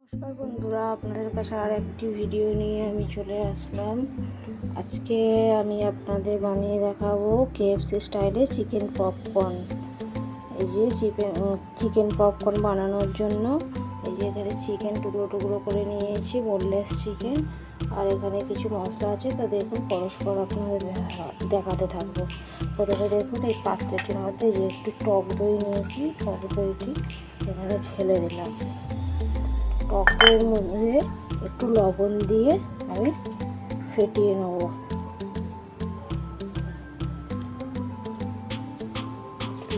নমস্কার বন্ধুরা, আপনাদের কাছে আর একটি ভিডিও নিয়ে আমি চলে আসলাম। আজকে আমি আপনাদের বানিয়ে দেখাবো কেএফসি স্টাইলে চিকেন পপকর্ন। এই যে চিকেন পপকর্ন বানানোর জন্য এই যে এখানে চিকেন টুকরো টুকরো করে নিয়েছি, বোনলেস চিকেন। আর এখানে কিছু মশলা আছে, তা দেখুন পরস্পর আপনাদের দেখাতে থাকবো। প্রথমে দেখুন এই পাত্রটির মধ্যে যে একটু টক দই নিয়েছি, টক দইটি এখানে ঢেলে দিলাম। টকের মধ্যে একটু লবণ দিয়ে আমি ফেটিয়ে নেব।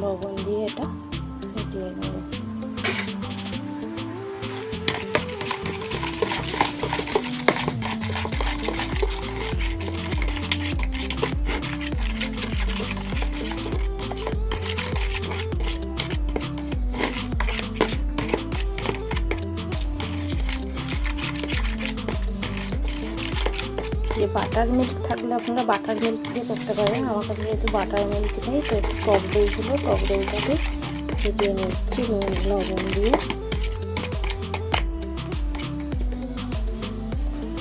লবণ দিয়ে এটা ফেটিয়ে নেব। যে বাটার মিল্ক থাকলে আপনারা বাটার মিল্ক দিয়ে করতে পারেন। আমার কাছে যেহেতু বাটার মিল্ক নেই, তো একটু টক দই ছিল, টক দইটাকে ফুটিয়ে নিচ্ছি লবণ দিয়ে।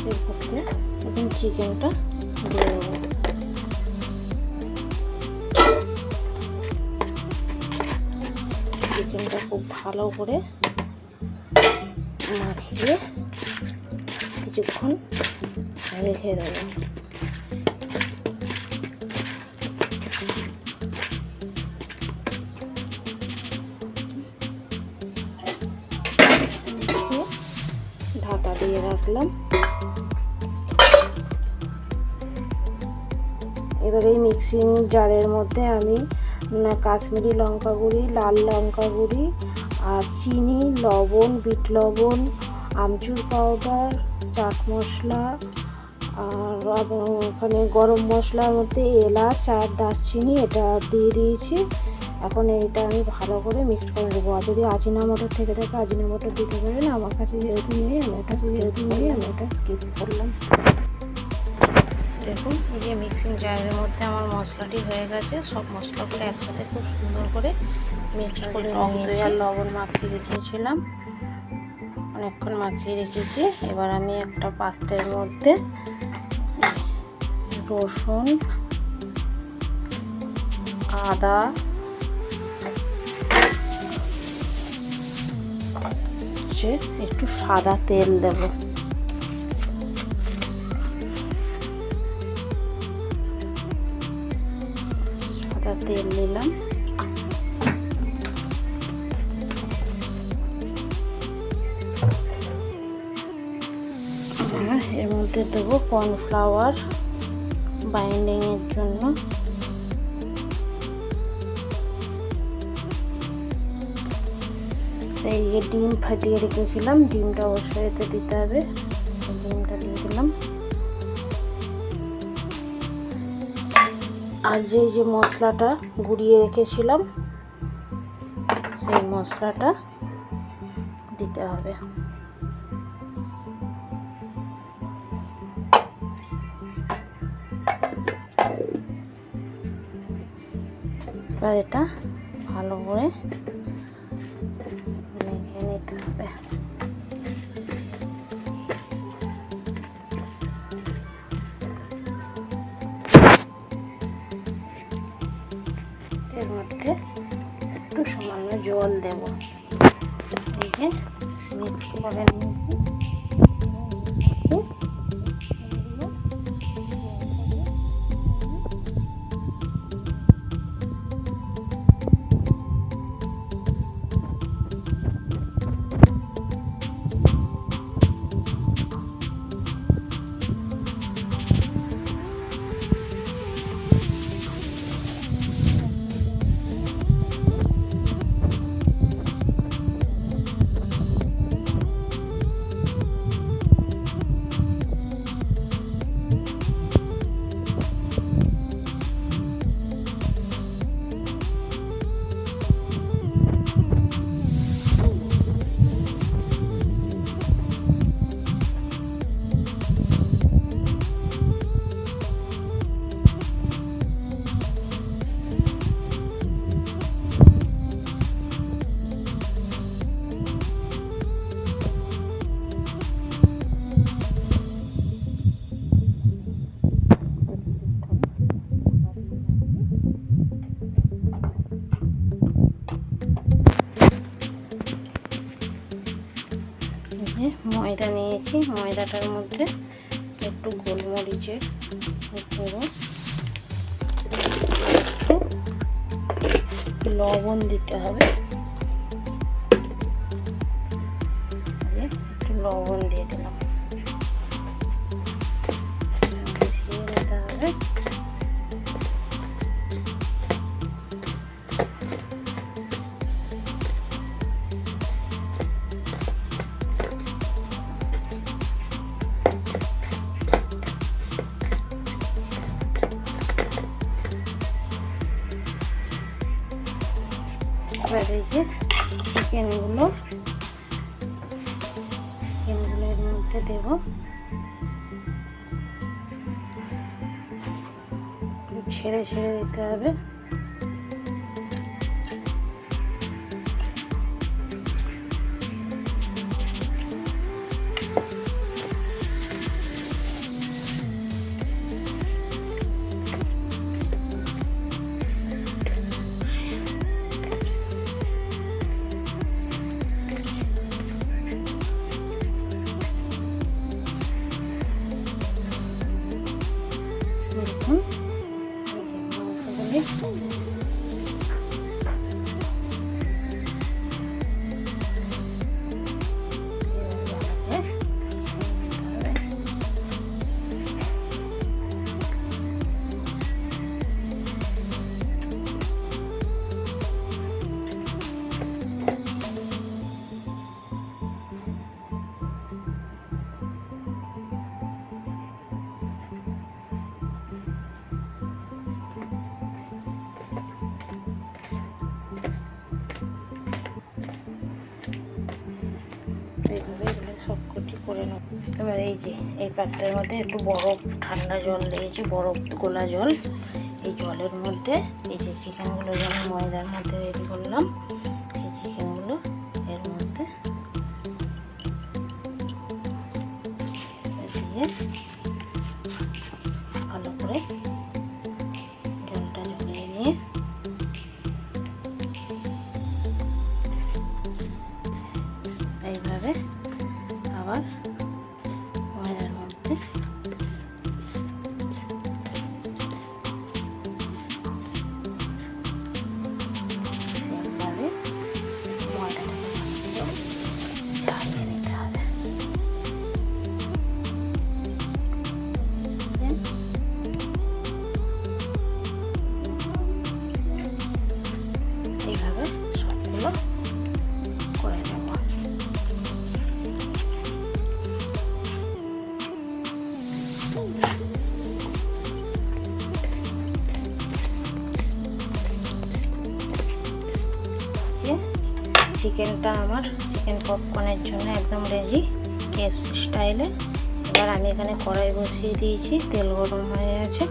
এরপরে এখন চিকেনটা দিয়ে দেবো। চিকেনটা খুব ভালো করে মাখিয়ে কিছুক্ষণ রেখে দেবো। ঢাকা দিয়ে রাখলাম। এবার এই মিক্সিং জারের মধ্যে আমি কাশ্মীরি লঙ্কা গুঁড়ি, লাল লঙ্কা গুঁড়ি আর চিনি, লবণ, বিট লবণ, আমচুর পাউডার, চাট মশলা আর ওখানে গরম মশলার মধ্যে এলাচ আর দারচিনি এটা দিয়ে দিয়েছি। এখন এইটা আমি ভালো করে মিক্স করে দেবো। আর যদি আজিনামোটো থেকে থাকে আজিনামোটো দিতে পারেন। আমার কাছে যেহেতু নেই, আমি ওটা স্কিপ করলাম। দেখুন এই যে মিক্সিং জারের মধ্যে আমার মশলাটি হয়ে গেছে। সব মশলাগুলো একসাথে খুব সুন্দর করে মিক্স করে নিয়েছি। আর লবণ মাখিয়ে রেখেছিলাম, অনেকক্ষণ মাখিয়ে রেখেছি। এবার আমি একটা পাত্রের মধ্যে রসুন, আদা, একটু সাদা তেল দেব। সাদা তেল নিলাম। এর মধ্যে দেবো কর্নফ্লাওয়ার বাইন্ডিংয়ের জন্য। এই যে ডিম ফাটিয়ে রেখেছিলাম, ডিমটা অবশ্যই এতে দিতে হবে। ডিমটা দিয়ে দিলাম। আর যে মশলাটা গুঁড়িয়ে রেখেছিলাম সেই মশলাটা দিতে হবে। এবার এটা ভালো করে মেখে নিতে হবে। এর মধ্যে একটু সামান্য জল দেব। এই যে মিক্স করে নিয়েছি। ময়দা নিয়েছি, ময়দাটার মধ্যে একটু গোলমরিচের গুঁড়ো, একটু লবণ দিতে হবে, একটু লবণ দিয়ে দিলাম, মিশিয়ে নিতে হবে। এবার এই যে চিকেনগুলো এর মধ্যে দেব, ছেড়ে ছেড়ে দিতে হবে। সবকটি করে নেব। এবার এই যে এই পাত্রের মধ্যে একটু বরফ ঠান্ডা জল দিয়েছি, বরফ গোলা জল। এই জলের মধ্যে এই যে চিকেনগুলো যেমন ময়দার মধ্যে রেডি করলাম, এই চিকেনগুলো এর মধ্যে দিয়ে ভালো করে জলটা ঝরিয়ে নিয়ে এইভাবে আবার ময়দার মধ্যে সেমভাবে ময়দাটাকে ঝালিয়ে নিতে হবে। এইভাবে সবগুলো করে নেব। চিকেনটা আমার চিকেন পপকর্নের জন্য একদম রেডি, কেএফসি স্টাইলে। এবার আমি এখানে কড়াই বসিয়ে দিয়েছি, তেল গরম হয়ে আছে।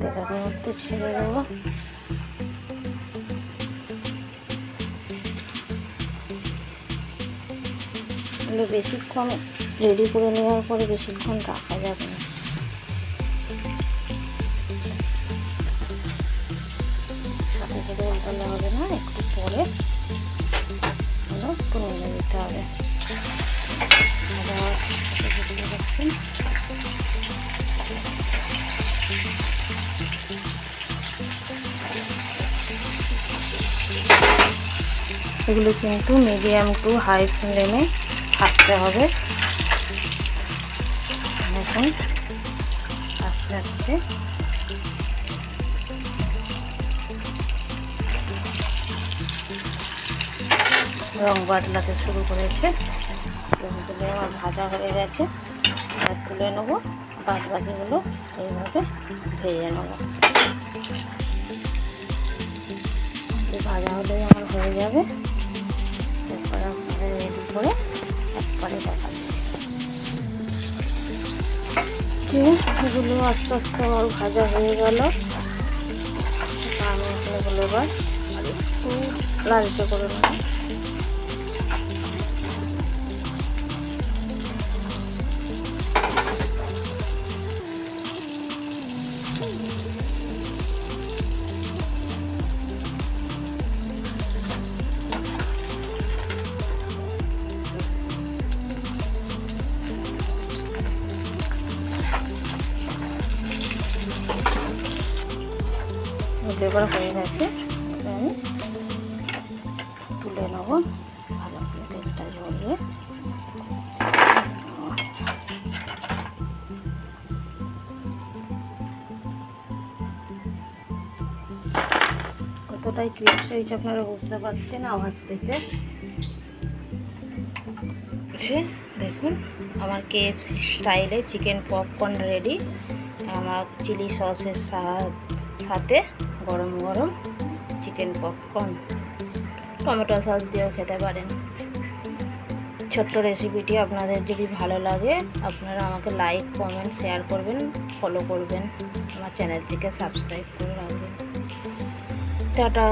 তেলের মধ্যে ছেড়ে দেবো। বেশিক্ষণ রেডি করে নেওয়ার পরে বেশিক্ষণ রাখা যাবে না, সাথে সাথে উল্টালে হবে না, একটু পরে একটু নেড়ে দিতে হবে। এগুলো কিন্তু মিডিয়াম টু হাই ফ্লেমে ভাজতে হবে। এখন আস্তে আস্তে রং বদলাতে শুরু করেছে। তুলে আমার ভাজা হয়ে গেছে, আর তুলে নেবো। বাদ বাকিগুলো এইভাবে ভেজে নেবো। ভাজা হলেই আমার হয়ে যাবে। এরপরে আপনারা রেডি করে একবারে দেখা এগুলো আস্তে আস্তে আমার ভাজা হয়ে গেল। আমি এগুলো এবার আর একটু লালচে করে নেব। এবার হয়ে গেছে, আমি তুলে নেব ভালো করে তেলটা ঝরিয়ে। কতটাই ক্রিস্পি হয়েছে আপনারা বুঝতে পারছেন আওয়াজ থেকে। দেখুন আমার কেএফসি স্টাইলে চিকেন পপকর্ন রেডি। আমার চিলি সসের সাথে গরম গরম চিকেন পপকর্ন, টমেটো সস দিয়েও খেতে পারেন। ছোট্ট রেসিপিটি আপনাদের যদি ভালো লাগে আপনারা আমাকে লাইক, কমেন্ট, শেয়ার করবেন, ফলো করবেন, আমার চ্যানেলটিকে সাবস্ক্রাইব করে রাখবেন। টাটা।